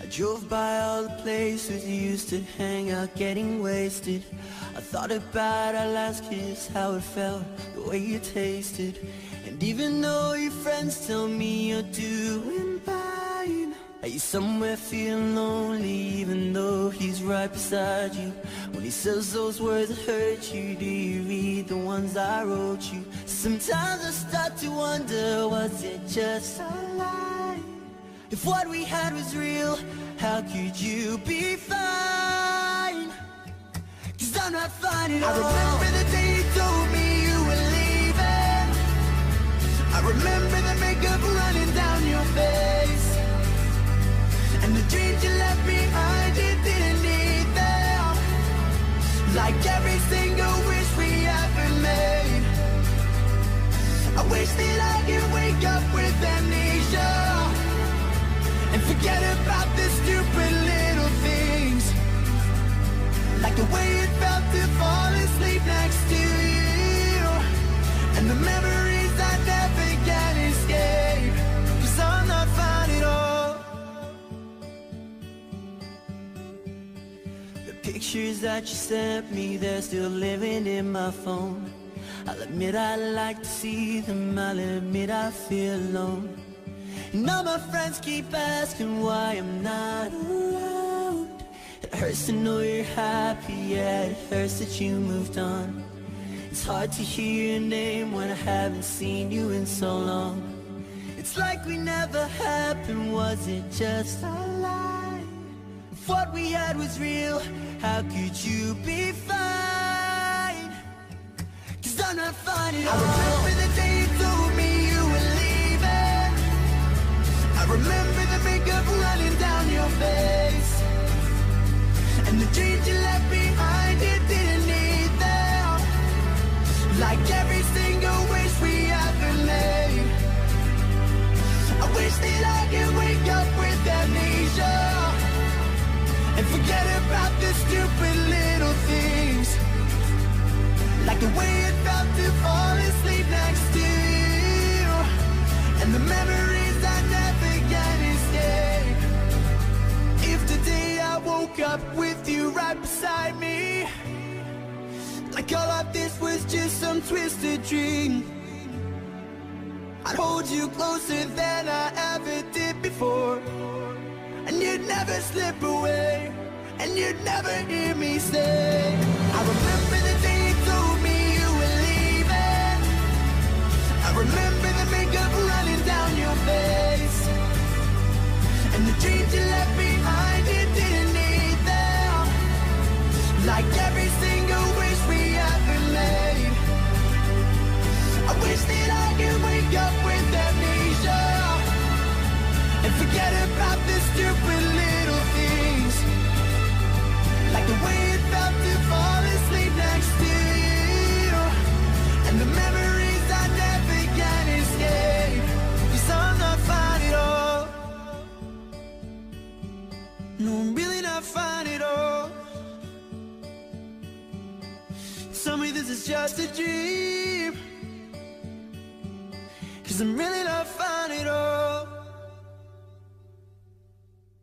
Drove by all the places you used to hang out getting wasted. I thought about our last kiss, how it felt, the way you tasted. And even though your friends tell me you're doing fine, are you somewhere feeling lonely even though he's right beside you? When he says those words that hurt you, do you read the ones I wrote you? Sometimes I start to wonder, was it just a lie? If what we had was real, how could you be fine? 'Cause I'm not fine at all. I remember the day you told me you were leaving. I remember the makeup running down your face, and the dreams you left behind, you didn't need them. Like every single wish we ever made. I wish that I could wake up with amnesia and forget about the stupid little things, like the way it felt to fall asleep next to you, and the memories I never can escape. 'Cause I'm not fine at all. The pictures that you sent me, they're still living in my phone. I'll admit I like to see them, I'll admit I feel alone. And all my friends keep asking why I'm not around. It hurts to know you're happy, yeah, it hurts that you moved on. It's hard to hear your name when I haven't seen you in so long. It's like we never happened, was it just a lie? If what we had was real, how could you be fine? 'Cause I'm not fine at all. I remember the day you told me you were leaving. I remember the makeup running down your face, and the dreams you left behind, you didn't need them. Like every single wish we ever made. I wish that I could wake up with amnesia and forget about the stupid little things, like the way it felt to fall asleep next to you, and the memories I never can escape. If today I woke up with you right beside me, like all of this was just some twisted dream, I'd hold you closer than I ever did before, and you'd never slip away, and you'd never hear me say, I remember the day you told me you were leaving. I remember the makeup running down your face, and the dreams you left behind, you didn't need them. Like every single wish we ever made. I wish that I could wake up with amnesia and forget about the stupid little things, like the way it felt to fall asleep next to you, and the memories I never can escape. 'Cause I'm not fine at all. No, I'm really not fine at all. Tell me this is just a dream, 'cause I'm really not fine at all.